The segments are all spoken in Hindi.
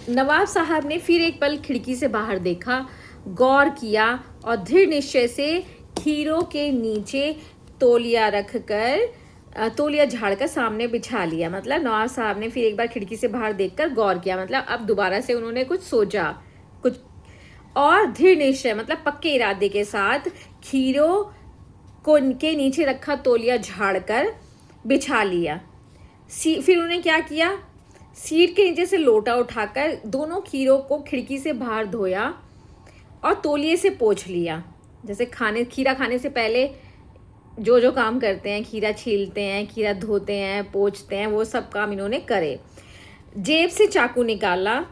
नवाब साहब ने फिर एक पल खिड़की से बाहर देखा, गौर किया और दृढ़ निश्चय से खीरों के नीचे तौलिया रखकर तौलिया झाड़कर सामने बिछा लिया। मतलब नवाब साहब ने फिर एक बार खिड़की से बाहर देखकर गौर किया, मतलब अब दोबारा से उन्होंने कुछ सोचा, कुछ और दृढ़ निश्चय मतलब पक्के इरादे के साथ खीरों को के नीचे रखा तौलिया झाड़कर बिछा लिया। फिर उन्होंने क्या किया, सीट के नीचे से लोटा उठाकर दोनों खीरों को खिड़की से बाहर धोया और तौलिए से पोंछ लिया। जैसे खीरा खाने से पहले जो जो काम करते हैं, खीरा छीलते हैं, खीरा धोते हैं, पोंछते हैं, वो सब काम इन्होंने करे। जेब से चाकू निकाला,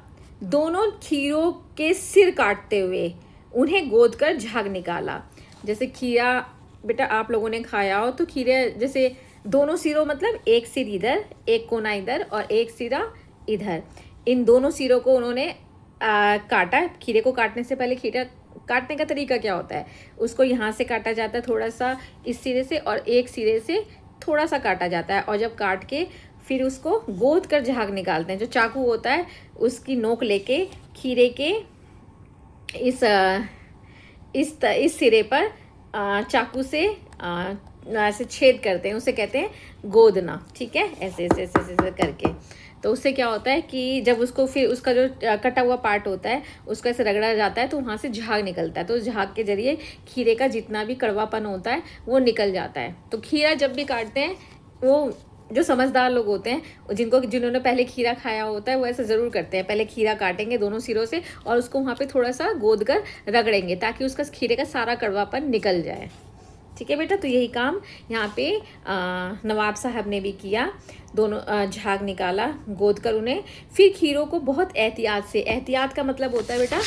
दोनों खीरों के सिर काटते हुए उन्हें गोद कर झाग निकाला। जैसे खीरा बेटा आप लोगों ने खाया हो तो खीरे जैसे दोनों सिरों मतलब एक सिर इधर, एक कोना इधर और एक सिरा इधर, इन दोनों सिरों को उन्होंने काटा। खीरे को काटने से पहले खीरा काटने का तरीका क्या होता है, उसको यहाँ से काटा जाता है थोड़ा सा इस सिरे से और एक सिरे से थोड़ा सा काटा जाता है, और जब काट के फिर उसको गोद कर झाग निकालते हैं। जो चाकू होता है उसकी नोक लेके खीरे के इस सिरे पर चाकू से ऐसे छेद करते हैं, उसे कहते हैं गोदना। ठीक है, ऐसे ऐसे ऐसे ऐसे करके। तो उससे क्या होता है कि जब उसको फिर उसका जो कटा हुआ पार्ट होता है उसको ऐसे रगड़ा जाता है तो वहाँ से झाग निकलता है। तो उस झाग के जरिए खीरे का जितना भी कड़वापन होता है वो निकल जाता है। तो खीरा जब भी काटते हैं, वो जो समझदार लोग होते हैं जिन्होंने पहले खीरा खाया होता है वो ऐसा ज़रूर करते हैं, पहले खीरा काटेंगे दोनों सिरों से और उसको वहाँ पे थोड़ा सा गोद कर रगड़ेंगे ताकि उसका खीरे का सारा कड़वापन निकल जाए। ठीक है बेटा, तो यही काम यहाँ पे नवाब साहब ने भी किया। दोनों झाग निकाला, गोद कर उन्हें, फिर खीरों को बहुत एहतियात से, एहतियात का मतलब होता है बेटा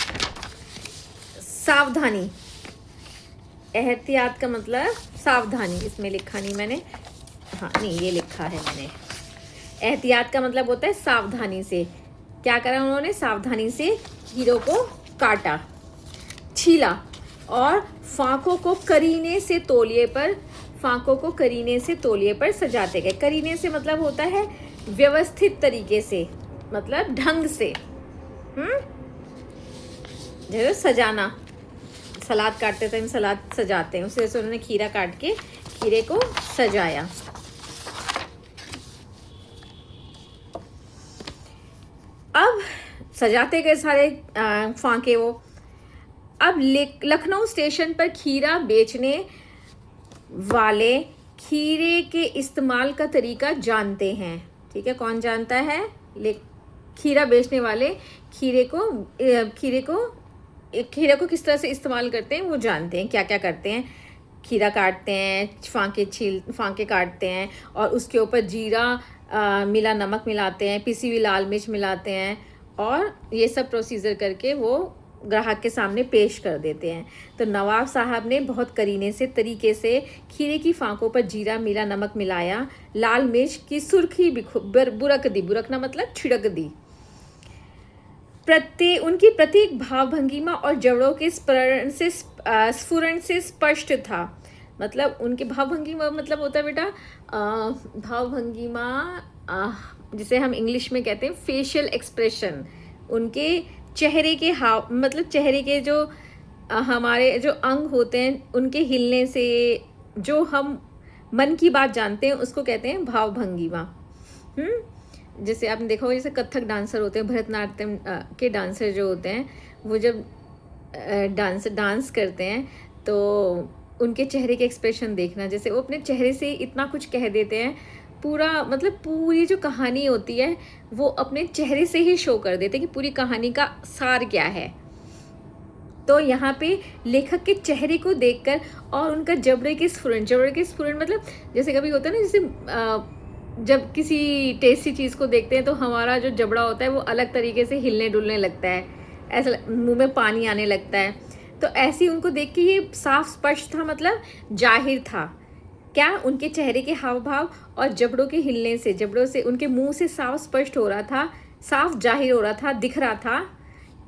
सावधानी, एहतियात का मतलब सावधानी, इसमें लिखा नहीं मैंने, हाँ नहीं ये लिखा है मैंने। एहतियात का मतलब होता है सावधानी से। क्या करा उन्होंने, सावधानी से खीरों को काटा, छीला और फांकों को करीने से तौलिए पर सजाते गए। करीने से मतलब होता है व्यवस्थित तरीके से, मतलब ढंग से। जैसे सजाना, सलाद काटते टाइम सलाद सजाते हैं, उसी तरह से उन्होंने खीरा काट के खीरे को सजाया। अब सजाते गए सारे फांके वो। अब लखनऊ स्टेशन पर खीरा बेचने वाले खीरे के इस्तेमाल का तरीका जानते हैं। ठीक है, कौन जानता है, खीरा बेचने वाले खीरे को किस तरह से इस्तेमाल करते हैं वो जानते हैं। क्या क्या करते हैं, खीरा काटते हैं, फांके काटते हैं और उसके ऊपर जीरा मिला नमक मिलाते हैं, पिसी हुई लाल मिर्च मिलाते हैं और ये सब प्रोसीजर करके वो ग्राहक के सामने पेश कर देते हैं। तो नवाब साहब ने बहुत करीने से तरीके से खीरे की फांकों पर जीरा मिला नमक मिलाया, लाल मिर्च की सुर्खी बुरक दी, बुरकना मतलब छिड़क दी। उनकी प्रत्येक भाव भंगिमा और जड़ों के स्फुरण से स्पष्ट था। मतलब उनके भाव भंगिमा मतलब होता है बेटा भाव भंगिमा जिसे हम इंग्लिश में कहते हैं फेशियल एक्सप्रेशन। उनके चेहरे के हाव मतलब चेहरे के जो हमारे जो अंग होते हैं उनके हिलने से जो हम मन की बात जानते हैं उसको कहते हैं भाव भंगिमा। जैसे आपने देखा होगा, जैसे कथक डांसर होते हैं, भरतनाट्यम के डांसर जो होते हैं, वो जब डांस करते हैं तो उनके चेहरे के एक्सप्रेशन देखना, जैसे वो अपने चेहरे से इतना कुछ कह देते हैं, पूरी जो कहानी होती है वो अपने चेहरे से ही शो कर देते हैं कि पूरी कहानी का सार क्या है। तो यहाँ पे लेखक के चेहरे को देखकर और उनका जबड़े के स्फुरण मतलब जैसे कभी होता है ना, जैसे जब किसी टेस्टी चीज़ को देखते हैं तो हमारा जो जबड़ा होता है वो अलग तरीके से हिलने डुलने लगता है, ऐसा मुंह में पानी आने लगता है। तो ऐसे ही उनको देख के ये साफ स्पष्ट था, मतलब जाहिर था क्या, उनके चेहरे के हाव भाव और जबड़ों के हिलने से, जबड़ों से उनके मुंह से साफ स्पष्ट हो रहा था, साफ जाहिर हो रहा था, दिख रहा था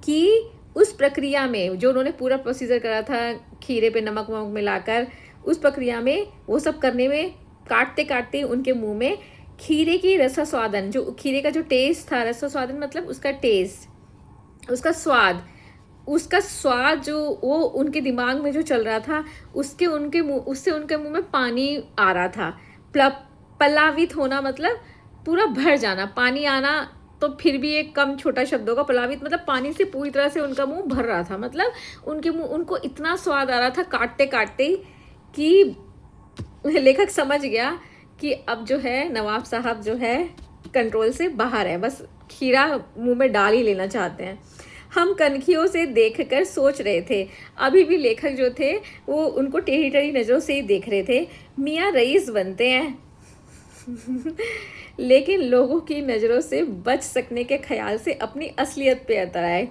कि उस प्रक्रिया में जो उन्होंने पूरा प्रोसीजर करा था खीरे पे नमक वमक मिलाकर, उस प्रक्रिया में वो सब करने में काटते काटते उनके मुंह में खीरे की रसास्वादन, जो खीरे का जो टेस्ट था, रसास्वादन मतलब उसका टेस्ट, उसका स्वाद जो वो उनके दिमाग में जो चल रहा था, उससे उनके मुंह में पानी आ रहा था। प्लावित होना मतलब पूरा भर जाना, पानी आना तो फिर भी एक कम छोटा शब्द होगा, प्लावित मतलब पानी से पूरी तरह से उनका मुंह भर रहा था। मतलब उनको इतना स्वाद आ रहा था काटते काटते ही कि लेखक समझ गया कि अब जो है नवाब साहब जो है कंट्रोल से बाहर है, बस खीरा मुंह में डाल ही लेना चाहते हैं। हम कनखियों से देखकर सोच रहे थे, अभी भी लेखक जो थे वो उनको टेढ़ी टेढ़ी नज़रों से ही देख रहे थे। मियाँ रईस बनते हैं लेकिन लोगों की नज़रों से बच सकने के ख्याल से अपनी असलियत पे उतर आए।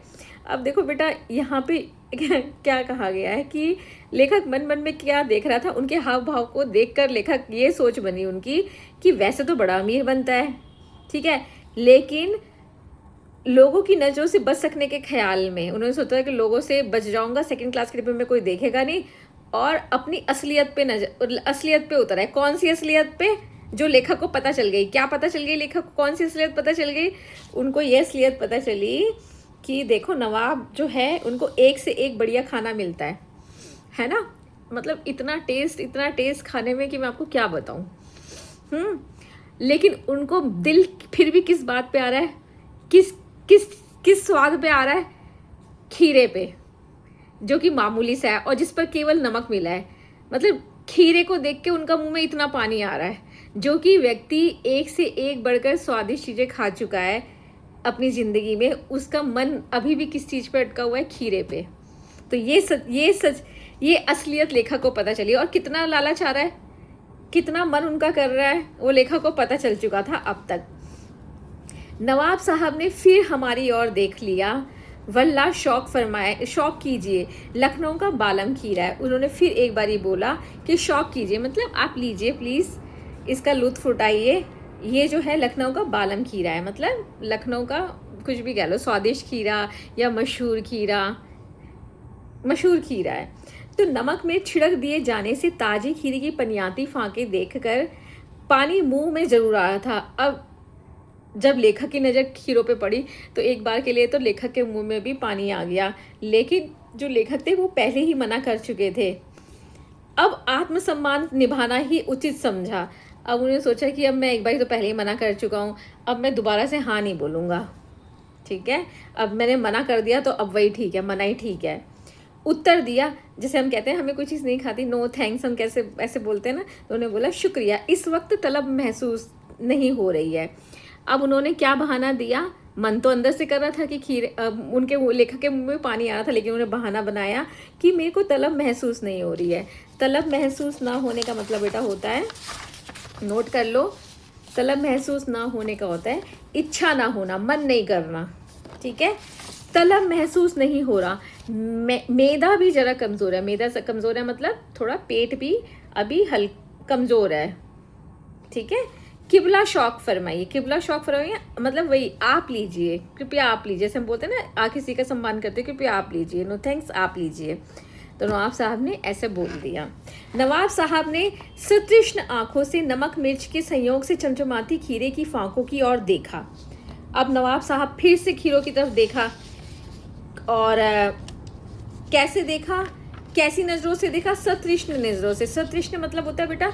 अब देखो बेटा, यहाँ पे क्या कहा गया है कि लेखक मन मन में क्या देख रहा था, उनके हाव भाव को देखकर लेखक ये सोच बनी उनकी कि वैसे तो बड़ा अमीर बनता है, ठीक है, लेकिन लोगों की नज़रों से बच सकने के ख्याल में उन्होंने सोचा कि लोगों से बच जाऊंगा, सेकंड क्लास के डिब्बे में कोई देखेगा नहीं, और अपनी असलियत पे उतर है। कौन सी असलियत पे? जो लेखक को पता चल गई। क्या पता चल गई लेखक को? कौन सी असलियत पता चल गई? उनको ये असलियत पता चली कि देखो नवाब जो है उनको एक से एक बढ़िया खाना मिलता है ना, मतलब इतना टेस्ट खाने में कि मैं आपको क्या बताऊं। लेकिन उनको दिल फिर भी किस बात पे आ रहा है, किस स्वाद पे आ रहा है? खीरे पे, जो कि मामूली सा है और जिस पर केवल नमक मिला है। मतलब खीरे को देख के उनका मुंह में इतना पानी आ रहा है। जो कि व्यक्ति एक से एक बढ़कर स्वादिष्ट चीज़ें खा चुका है अपनी ज़िंदगी में, उसका मन अभी भी किस चीज़ पे अटका हुआ है? खीरे पे। तो ये असलियत लेखक को पता चली। और कितना लालच आ रहा है, कितना मन उनका कर रहा है, वो लेखक को पता चल चुका था अब तक। नवाब साहब ने फिर हमारी ओर देख लिया। वल्ला शौक कीजिए, लखनऊ का बालम खीरा है। उन्होंने फिर एक बार ही बोला कि शौक कीजिए, मतलब आप लीजिए प्लीज़, इसका लुत्फ उठाइए। ये जो है लखनऊ का बालम खीरा है, मतलब लखनऊ का कुछ भी कह लो, स्वादिष्ट खीरा या मशहूर खीरा है। तो नमक में छिड़क दिए जाने से ताज़ी खीरे की पनियाती फांके देखकर पानी मुंह में जरूर आ रहा था। अब जब लेखक की नज़र खीरों पे पड़ी तो एक बार के लिए तो लेखक के मुंह में भी पानी आ गया, लेकिन जो लेखक थे वो पहले ही मना कर चुके थे। अब आत्मसम्मान निभाना ही उचित समझा। अब उन्होंने सोचा कि अब मैं एक बार तो पहले ही मना कर चुका हूँ, अब मैं दोबारा से हाँ नहीं बोलूँगा, ठीक है, अब मैंने मना कर दिया तो अब वही ठीक है, मना ही ठीक है। उत्तर दिया, जैसे हम कहते हैं हमें कोई चीज़ नहीं खाती, नो थैंक्स हम कैसे ऐसे बोलते हैं ना, तो उन्होंने बोला शुक्रिया, इस वक्त तलब महसूस नहीं हो रही है। अब उन्होंने क्या बहाना दिया? मन तो अंदर से कर रहा था कि उनके लेखक के मुंह में पानी आ रहा था, लेकिन उन्होंने बहाना बनाया कि मेरे को तलब महसूस नहीं हो रही है। तलब महसूस ना होने का मतलब बेटा होता है, नोट कर लो, तलब महसूस ना होने का होता है इच्छा ना होना, मन नहीं करना, ठीक है। तलब महसूस नहीं हो रहा, मैदा भी जरा कमज़ोर है। मैदा से कमज़ोर है मतलब थोड़ा पेट भी अभी कमज़ोर है, ठीक है। किबला शौक फरमाइए, किबला शौक फरमाइए मतलब वही आप लीजिए, कृपया आप लीजिए, जैसे हम बोलते हैं ना आप किसी का सम्मान करते हैं, कृपया आप लीजिए, नो थैंक्स आप लीजिए। तो नवाब साहब ने ऐसे बोल दिया। नवाब साहब ने सतृष्ण आंखों से नमक मिर्च के संयोग से चमचमाती खीरे की फांकों की ओर देखा। अब नवाब साहब फिर से खीरों की तरफ देखा, और कैसे देखा, कैसी नज़रों से देखा? सतृष्ण नज़रों से। सतृष्ण मतलब होता है बेटा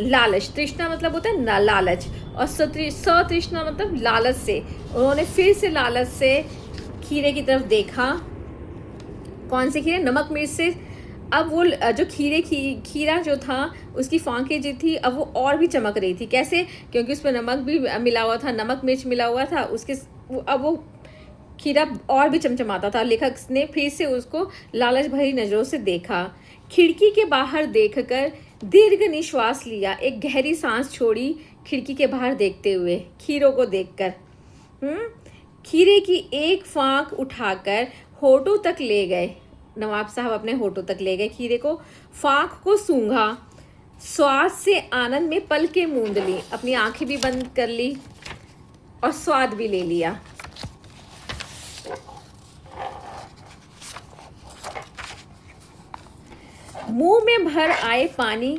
लालच, तृष्णा मतलब होता है लालच, और सतृष्णा मतलब लालच से। उन्होंने फिर से लालच से खीरे की तरफ देखा। कौन से खीरे? नमक मिर्च से। अब वो जो खीरा जो था उसकी फांके जो थी अब वो और भी चमक रही थी। कैसे? क्योंकि उसमें नमक भी मिला हुआ था, नमक मिर्च मिला हुआ था, अब वो खीरा और भी चमचमाता था। लेखक ने फिर से उसको लालच भरी नज़रों से देखा। खिड़की के बाहर देखकर दीर्घ निश्वास लिया, एक गहरी सांस छोड़ी खिड़की के बाहर देखते हुए, खीरों को देखकर। खीरे की एक फांक उठाकर होठों तक ले गए। नवाब साहब अपने होठों तक ले गए खीरे को, फांक को सूंघा, स्वाद से आनंद में पलकें मूंद ली, अपनी आंखें भी बंद कर ली और स्वाद भी ले लिया। मुंह में भर आए पानी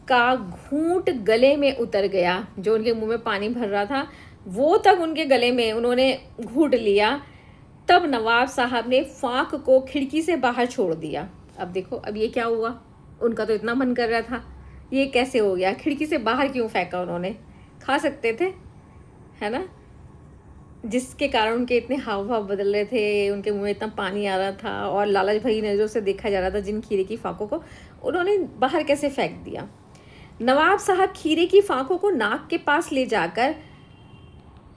का घूंट गले में उतर गया। जो उनके मुंह में पानी भर रहा था वो तक उनके गले में उन्होंने घूंट लिया। तब नवाब साहब ने फाक को खिड़की से बाहर छोड़ दिया। अब देखो, अब ये क्या हुआ, उनका तो इतना मन कर रहा था, ये कैसे हो गया, खिड़की से बाहर क्यों फेंका उन्होंने, खा सकते थे, है ना, जिसके कारण उनके इतने हाव भाव बदल रहे थे, उनके मुंह में इतना पानी आ रहा था और लालच भरी नज़रों से देखा जा रहा था जिन खीरे की फाकों को, उन्होंने बाहर कैसे फेंक दिया। नवाब साहब खीरे की फाकों को नाक के पास ले जाकर,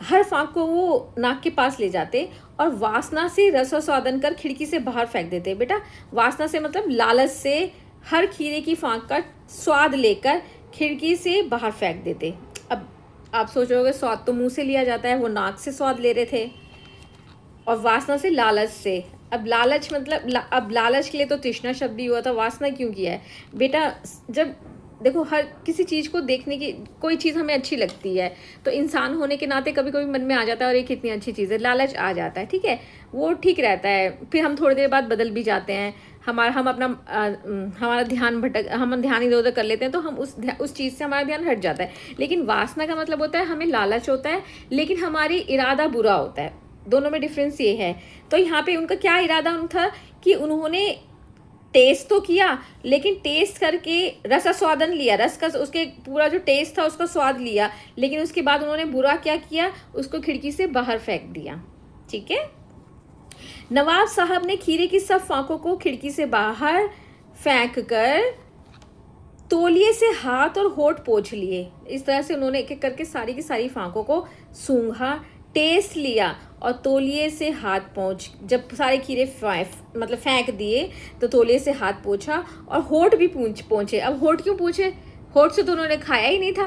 हर फाक को वो नाक के पास ले जाते और वासना से रसोस्वादन कर खिड़की से बाहर फेंक देते। बेटा, वासना से मतलब लालच से हर खीरे की फाक का स्वाद लेकर खिड़की से बाहर फेंक देते। अब आप सोचोगे, स्वाद तो मुंह से लिया जाता है, वो नाक से स्वाद ले रहे थे, और वासना से लालच से। अब लालच मतलब अब लालच के लिए तो तृष्णा शब्द ही हुआ था, वासना क्यों किया है बेटा। जब देखो, हर किसी चीज़ को देखने की, कोई चीज़ हमें अच्छी लगती है तो इंसान होने के नाते कभी कभी मन में आ जाता है और ये कितनी अच्छी चीज़ है, लालच आ जाता है, ठीक है, वो ठीक रहता है। फिर हम थोड़ी देर बाद बदल भी जाते हैं, हमारा हम ध्यान इधर उधर कर लेते हैं, तो हम उस चीज़ से हमारा ध्यान हट जाता है। लेकिन वासना का मतलब होता है हमें लालच होता है, लेकिन हमारी इरादा बुरा होता है, दोनों में डिफरेंस ये है। तो यहाँ पे उनका क्या इरादा था कि उन्होंने टेस्ट तो किया, लेकिन टेस्ट करके रसास्वादन लिया, रस का उसके पूरा जो टेस्ट था उसका स्वाद लिया, लेकिन उसके बाद उन्होंने बुरा क्या किया, उसको खिड़की से बाहर फेंक दिया। ठीक है, नवाब साहब ने खीरे की सब फाकों को खिड़की से बाहर फेंक कर तौलिए से हाथ और होठ पोंछ लिए। इस तरह से उन्होंने एक एक करके सारी की सारी फाकों को सूंघा, टेस्ट लिया और तौलिए से हाथ पोंछ, जब सारे खीरे मतलब फेंक दिए तो तौलिए से हाथ पोंछा और होठ भी पोंछे। अब होठ क्यों पोंछे, होठ से तो उन्होंने खाया ही नहीं था।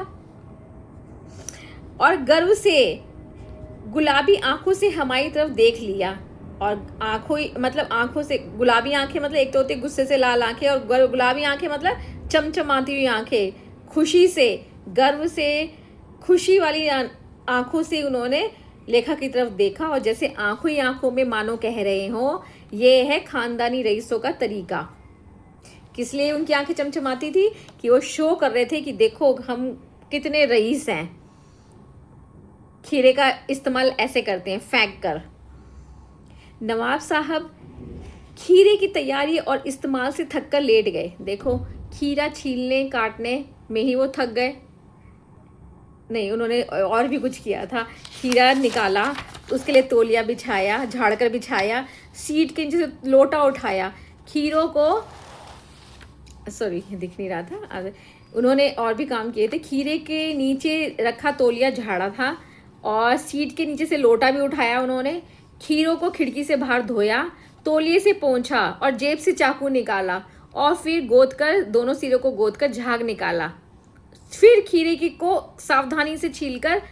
और गर्व से गुलाबी आंखों से हमारी तरफ देख लिया, और आंखों से गुलाबी आंखें मतलब एक तो होती गुस्से से लाल आंखें, और गुलाबी आंखें मतलब चमचमाती हुई आंखें, खुशी से, गर्व से, खुशी वाली आंखों से उन्होंने लेखक की तरफ देखा, और जैसे आंखों ही आंखों में मानो कह रहे हो, ये है खानदानी रईसों का तरीका। किस लिए उनकी आंखें चमचमाती थी, कि वो शो कर रहे थे कि देखो हम कितने रईस हैं, खीरे का इस्तेमाल ऐसे करते हैं फेंक कर। नवाब साहब खीरे की तैयारी और इस्तेमाल से थक कर लेट गए। देखो, खीरा छीलने काटने में ही वो थक गए, नहीं उन्होंने और भी कुछ किया था। खीरा निकाला, उसके लिए तौलिया बिछाया, झाड़कर बिछाया, सीट के नीचे से लोटा उठाया, खीरों को दिख नहीं रहा था, उन्होंने और भी काम किए थे। खीरे के नीचे रखा तौलिया झाड़ा था, और सीट के नीचे से लोटा भी उठाया उन्होंने। खीरों को खिड़की से बाहर धोया, तौलिए से पोंछा और जेब से चाकू निकाला, और फिर दोनों सिरों को गोदकर झाग निकाला। फिर खीरे की को सावधानी से छीलकर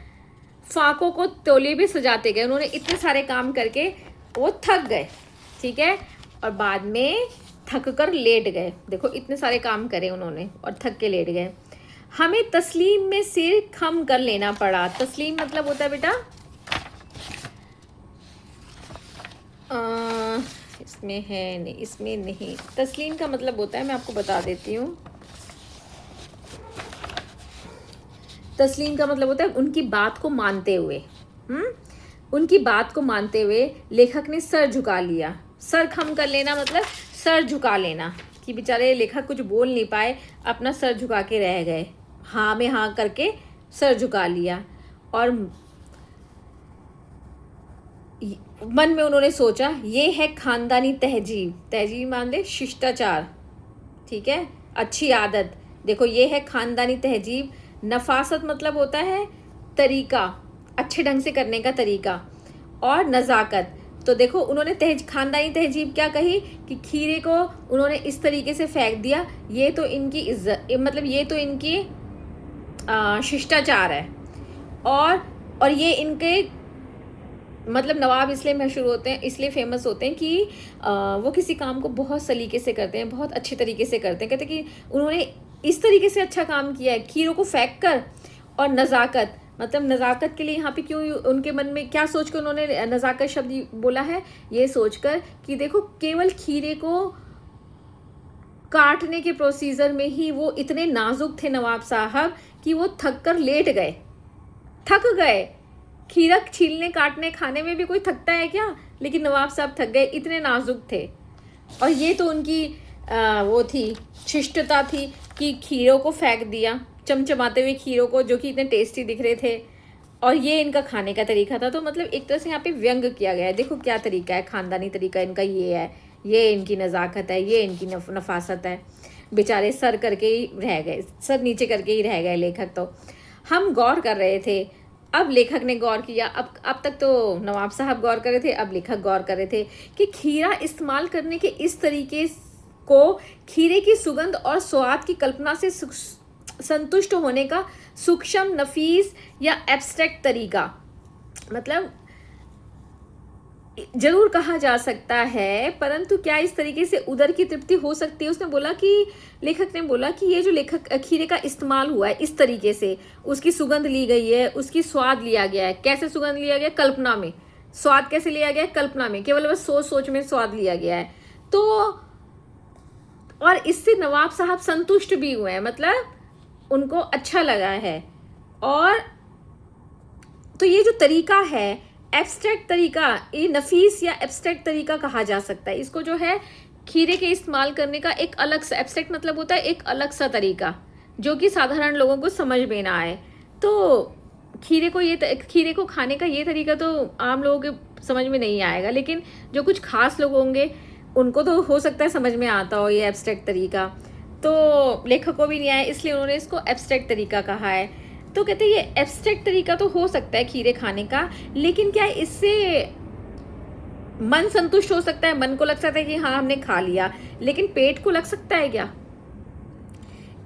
फाकों को तौलिए भी सजाते गए। उन्होंने इतने सारे काम करके वो थक गए, ठीक है, और बाद में थक कर लेट गए। देखो, इतने सारे काम करे उन्होंने और थक के लेट गए। हमें तस्लीम में सिर खम कर लेना पड़ा। तस्लीम मतलब होता है बेटा, इसमें है नहीं, इसमें नहीं, तस्लीम का मतलब होता है, मैं आपको बता देती हूँ। तस्लीम का मतलब होता है उनकी बात को मानते हुए। उनकी बात को मानते हुए लेखक ने सर झुका लिया। सर खम कर लेना मतलब सर झुका लेना, कि बेचारे लेखक कुछ बोल नहीं पाए, अपना सर झुका के रह गए, हाँ में हाँ करके सर झुका लिया। और मन में उन्होंने सोचा, ये है खानदानी तहजीब। तहजीब मान ले शिष्टाचार, ठीक है, अच्छी आदत। देखो, ये है खानदानी तहजीब। नफासत मतलब होता है तरीका, अच्छे ढंग से करने का तरीका, और नज़ाकत। तो देखो, उन्होंने खानदानी तहजीब क्या कही, कि खीरे को उन्होंने इस तरीके से फेंक दिया, ये तो इनकी इज्जत, मतलब ये तो इनकी शिष्टाचार है, और ये इनके मतलब नवाब इसलिए मशहूर होते हैं, इसलिए फेमस होते हैं कि वो किसी काम को बहुत सलीके से करते हैं, बहुत अच्छे तरीके से करते हैं। कहते हैं कि उन्होंने इस तरीके से अच्छा काम किया है, खीरों को फेंक कर। और नज़ाकत मतलब नज़ाकत के लिए यहाँ पे क्यों, उनके मन में क्या सोच कर उन्होंने नज़ाकत शब्द बोला है, ये सोचकर कि देखो, केवल खीरे को काटने के प्रोसीजर में ही वो इतने नाजुक थे नवाब साहब, कि वो थक कर लेट गए, थक गए। खीरा छीलने काटने खाने में भी कोई थकता है क्या, लेकिन नवाब साहब थक गए, इतने नाजुक थे। और ये तो उनकी वो थी, शिष्टता थी कि खीरों को फेंक दिया, चमचमाते हुए खीरों को, जो कि इतने टेस्टी दिख रहे थे, और ये इनका खाने का तरीका था। तो मतलब एक तरह से यहाँ पे व्यंग किया गया है, देखो क्या तरीका है, खानदानी तरीका इनका ये है, ये इनकी नज़ाकत है, ये इनकी नफासत है। बेचारे सर करके ही रह गए, सर नीचे करके ही रह गए लेखक। तो हम गौर कर रहे थे, अब लेखक ने गौर किया। अब तक तो नवाब साहब गौर कर रहे थे, अब लेखक गौर कर रहे थे कि खीरा इस्तेमाल करने के इस तरीके को खीरे की सुगंध और स्वाद की कल्पना से संतुष्ट होने का सूक्ष्म, नफीस या एब्स्ट्रैक्ट तरीका, मतलब जरूर कहा जा सकता है, परंतु क्या इस तरीके से उदर की तृप्ति हो सकती है? उसने बोला कि लेखक ने बोला कि ये जो लेखक खीरे का इस्तेमाल हुआ है इस तरीके से, उसकी सुगंध ली गई है, उसकी स्वाद लिया गया है। कैसे सुगंध लिया गया? कल्पना में। स्वाद कैसे लिया गया है? कल्पना में। केवल बस सोच सोच में स्वाद लिया गया है। तो और इससे नवाब साहब संतुष्ट भी हुए हैं, मतलब उनको अच्छा लगा है। और तो ये जो तरीका है, एब्स्ट्रैक्ट तरीका, ये नफीस या एब्स्ट्रैक्ट तरीका कहा जा सकता है। इसको जो है खीरे के इस्तेमाल करने का एक अलग सा, एब्स्ट्रैक्ट मतलब होता है एक अलग सा तरीका, जो कि साधारण लोगों को समझ में ना आए। तो खीरे को खाने का ये तरीका तो आम लोगों के समझ में नहीं आएगा, लेकिन जो कुछ खास लोग होंगे उनको तो हो सकता है समझ में आता हो ये एब्स्ट्रैक्ट तरीका। तो लेखक को भी नहीं आया, इसलिए उन्होंने इसको एब्स्ट्रैक्ट तरीका कहा है। तो कहते हैं ये एब्स्ट्रैक्ट तरीका तो हो सकता है खीरे खाने का, लेकिन क्या इससे मन संतुष्ट हो सकता है? मन को लग सकता है कि हाँ हमने खा लिया, लेकिन पेट को लग सकता है क्या?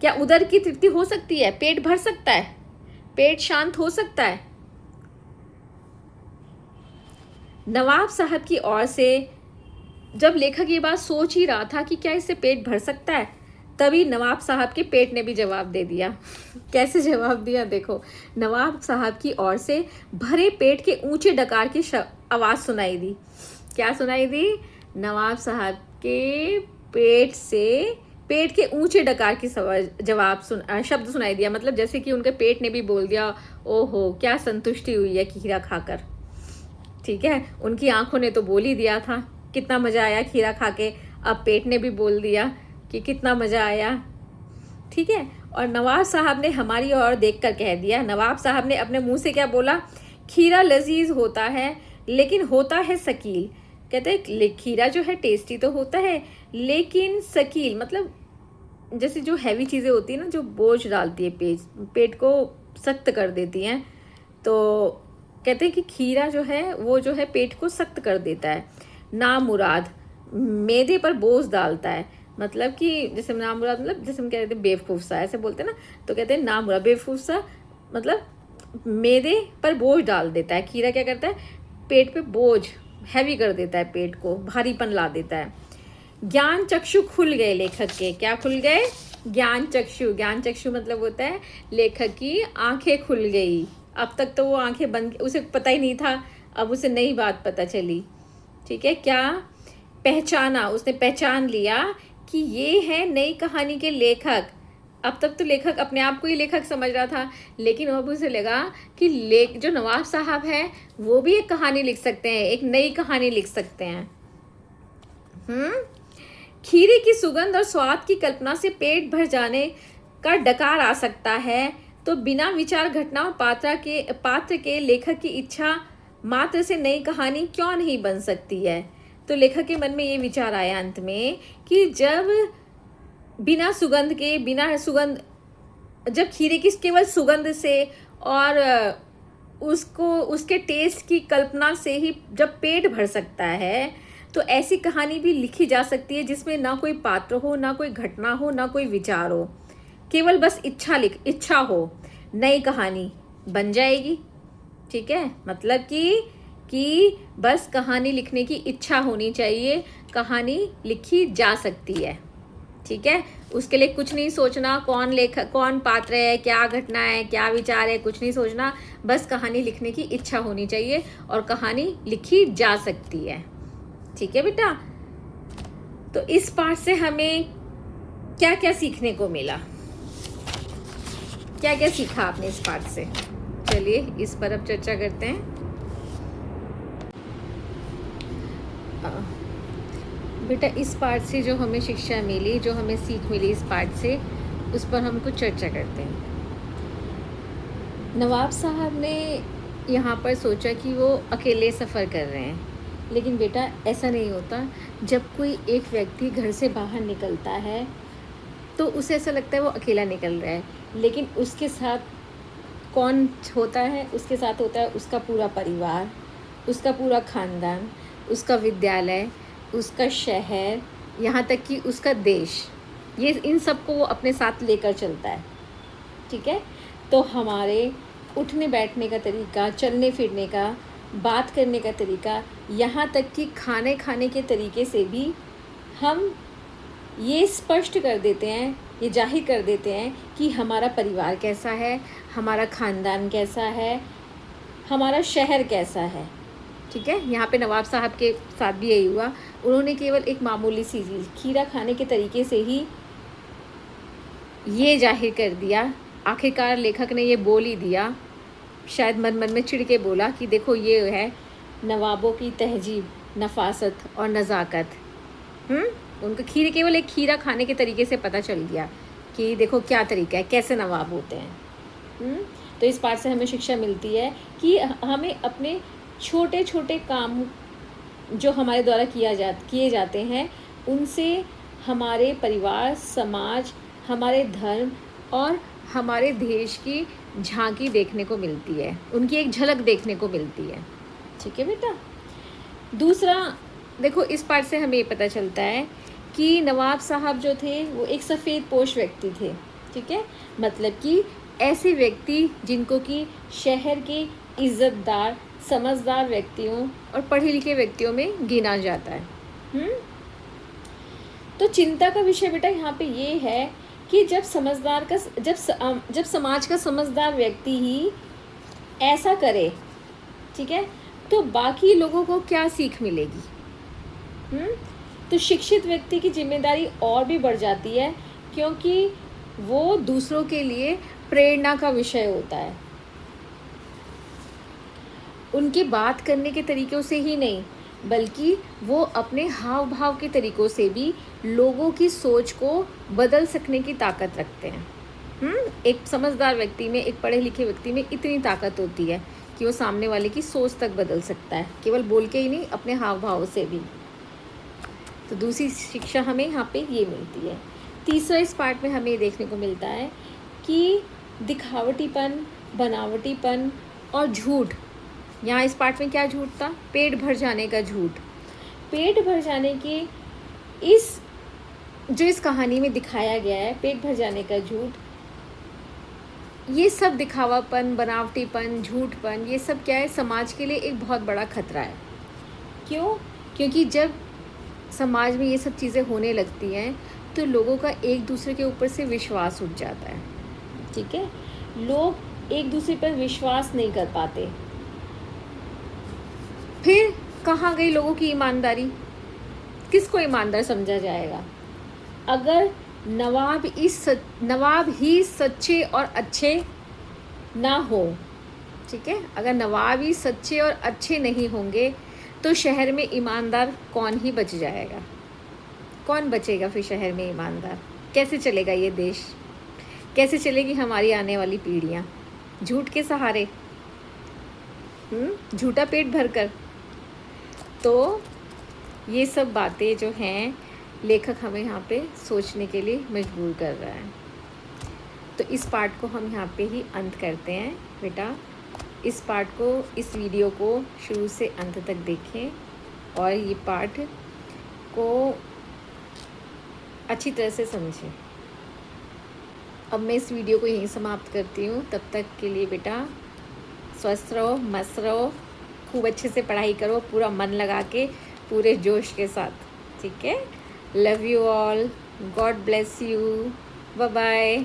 क्या उदर की तृप्ति हो सकती है? पेट भर सकता है? पेट शांत हो सकता है? नवाब साहब की ओर से जब लेखक ये बात सोच ही रहा था कि क्या इससे पेट भर सकता है, तभी नवाब साहब के पेट ने भी जवाब दे दिया। कैसे जवाब दिया देखो, नवाब साहब की ओर से भरे पेट के ऊंचे डकार की आवाज़ सुनाई दी। क्या सुनाई दी? नवाब साहब के पेट से, पेट के ऊंचे डकार की शब्द सुनाई दिया, मतलब जैसे कि उनके पेट ने भी बोल दिया, ओहो क्या संतुष्टि हुई है खीरा खाकर। ठीक है, उनकी आंखों ने तो बोल ही दिया था कितना मज़ा आया खीरा खा के, अब पेट ने भी बोल दिया कि कितना मज़ा आया। ठीक है, और नवाब साहब ने हमारी ओर देखकर कह दिया, नवाब साहब ने अपने मुंह से क्या बोला? खीरा लजीज होता है लेकिन होता है सकील। कहते हैं खीरा जो है टेस्टी तो होता है, लेकिन सकील मतलब जैसे जो हैवी चीज़ें होती है ना, जो बोझ डालती है पेट को सख्त कर देती हैं। तो कहते हैं कि खीरा जो है वो जो है पेट को सख्त कर देता है, नामुराद मैदे पर बोझ डालता है। मतलब कि जैसे नामुराद मतलब जैसे हम कहते हैं बेवकूफ़ सा, ऐसे बोलते हैं ना, तो कहते हैं नामुराद बेवकूफ़ सा, मतलब मैदे पर बोझ डाल देता है। खीरा क्या करता है? पेट पे बोझ हैवी कर देता है, पेट को भारीपन ला देता है। ज्ञान चक्षु खुल गए लेखक के। क्या खुल गए? ज्ञान चक्षु। ज्ञान चक्षु मतलब होता है लेखक की आंखें खुल गई। अब तक तो वो आंखें बंद, उसे पता ही नहीं था, अब उसे नई बात पता चली। ठीक है, क्या पहचाना? उसने पहचान लिया कि ये है नई कहानी के लेखक। अब तक तो लेखक अपने आप को ही लेखक समझ रहा था, लेकिन अब उसे लगा कि जो नवाब साहब हैं वो भी एक कहानी लिख सकते हैं, एक नई कहानी लिख सकते हैं। खीरे की सुगंध और स्वाद की कल्पना से पेट भर जाने का डकार आ सकता है, तो बिना विचार घटना और पात्र के लेखक की इच्छा मात्र से नई कहानी क्यों नहीं बन सकती है? तो लेखक के मन में ये विचार आया अंत में कि जब जब खीरे की केवल सुगंध से और उसके टेस्ट की कल्पना से ही जब पेट भर सकता है, तो ऐसी कहानी भी लिखी जा सकती है जिसमें ना कोई पात्र हो, ना कोई घटना हो, ना कोई विचार हो, केवल बस इच्छा हो। नई कहानी बन जाएगी। ठीक है, मतलब कि बस कहानी लिखने की इच्छा होनी चाहिए, कहानी लिखी जा सकती है। ठीक है, उसके लिए कुछ नहीं सोचना, कौन लेखक, कौन पात्र है, क्या घटना है, क्या विचार है, कुछ नहीं सोचना, बस कहानी लिखने की इच्छा होनी चाहिए और कहानी लिखी जा सकती है। ठीक है बेटा, तो इस पाठ से हमें क्या क्या सीखने को मिला, क्या क्या सीखा आपने इस पाठ से? चलिए इस पर अब चर्चा करते हैं। बेटा इस पार्ट से जो हमें शिक्षा मिली, जो हमें सीख मिली इस पार्ट से, उस पर हम कुछ चर्चा करते हैं। नवाब साहब ने यहाँ पर सोचा कि वो अकेले सफ़र कर रहे हैं, लेकिन बेटा ऐसा नहीं होता। जब कोई एक व्यक्ति घर से बाहर निकलता है तो उसे ऐसा लगता है वो अकेला निकल रहा है, लेकिन उसके साथ कौन होता है? उसके साथ होता है उसका पूरा परिवार, उसका पूरा ख़ानदान, उसका विद्यालय, उसका शहर, यहाँ तक कि उसका देश। ये इन सबको वो अपने साथ लेकर चलता है, ठीक है। तो हमारे उठने बैठने का तरीका, चलने फिरने का, बात करने का तरीका, यहाँ तक कि खाने खाने के तरीके से भी हम ये स्पष्ट कर देते हैं, ये जाहिर कर देते हैं कि हमारा परिवार कैसा है, हमारा ख़ानदान कैसा है, हमारा शहर कैसा है, ठीक है। यहाँ पे नवाब साहब के साथ भी यही हुआ। उन्होंने केवल एक मामूली सी चीज़, खीरा खाने के तरीके से ही ये जाहिर कर दिया। आखिरकार लेखक ने ये बोल ही दिया, शायद मन मन में चिढ़ के बोला कि देखो ये है नवाबों की तहजीब, नफासत और नज़ाकत। उनको खीर, केवल एक खीरा खाने के तरीके से पता चल गया कि देखो क्या तरीका है, कैसे नवाब होते हैं। तो इस बात से हमें शिक्षा मिलती है कि हमें अपने छोटे छोटे काम जो हमारे द्वारा किए जाते हैं, उनसे हमारे परिवार, समाज, हमारे धर्म और हमारे देश की झांकी देखने को मिलती है, उनकी एक झलक देखने को मिलती है, ठीक है बेटा। दूसरा देखो, इस पार्ट से हमें ये पता चलता है कि नवाब साहब जो थे वो एक सफ़ेद पोश व्यक्ति थे, ठीक है। मतलब कि ऐसे व्यक्ति जिनको कि शहर के इज़्ज़तदार, समझदार व्यक्तियों और पढ़े लिखे व्यक्तियों में गिना जाता है। तो चिंता का विषय बेटा यहाँ पे ये है कि जब समाज का समझदार व्यक्ति ही ऐसा करे, ठीक है, तो बाकी लोगों को क्या सीख मिलेगी? तो शिक्षित व्यक्ति की जिम्मेदारी और भी बढ़ जाती है, क्योंकि वो दूसरों के लिए प्रेरणा का विषय होता है। उनके बात करने के तरीक़ों से ही नहीं, बल्कि वो अपने हाव भाव के तरीक़ों से भी लोगों की सोच को बदल सकने की ताकत रखते हैं। एक समझदार व्यक्ति में, एक पढ़े लिखे व्यक्ति में इतनी ताकत होती है कि वो सामने वाले की सोच तक बदल सकता है, केवल बोल के ही नहीं, अपने हाव भाव से भी। तो दूसरी शिक्षा हमें यहाँ पे ये मिलती है। तीसरा इस पार्ट में हमें देखने को मिलता है कि दिखावटीपन, बनावटीपन और झूठ। यहाँ इस पार्ट में क्या झूठ था? पेट भर जाने का झूठ। पेट भर जाने की इस कहानी में दिखाया गया है, पेट भर जाने का झूठ, ये सब दिखावापन, बनावटीपन, झूठपन, ये सब क्या है? समाज के लिए एक बहुत बड़ा खतरा है। क्यों? क्योंकि जब समाज में ये सब चीज़ें होने लगती हैं तो लोगों का एक दूसरे के ऊपर से विश्वास उठ जाता है, ठीक है। लोग एक दूसरे पर विश्वास नहीं कर पाते। फिर कहाँ गई लोगों की ईमानदारी? किसको ईमानदार समझा जाएगा? अगर नवाब ही सच्चे और अच्छे ना हो, ठीक है, अगर नवाब ही सच्चे और अच्छे नहीं होंगे तो शहर में ईमानदार कौन ही बच जाएगा? कौन बचेगा फिर शहर में ईमानदार? कैसे चलेगा ये देश? कैसे चलेगी हमारी आने वाली पीढ़ियाँ? झूठ के सहारे, झूठा पेट भरकर। तो ये सब बातें जो हैं, लेखक हमें यहाँ पे सोचने के लिए मजबूर कर रहा है। तो इस पार्ट को हम यहाँ पे ही अंत करते हैं बेटा। इस पार्ट को, इस वीडियो को शुरू से अंत तक देखें और ये पार्ट को अच्छी तरह से समझें। अब मैं इस वीडियो को यहीं समाप्त करती हूँ। तब तक के लिए बेटा स्वस्थ रहो, मस्त रहो, खूब अच्छे से पढ़ाई करो, पूरा मन लगा के, पूरे जोश के साथ, ठीक है। Love you all, God bless you, bye bye.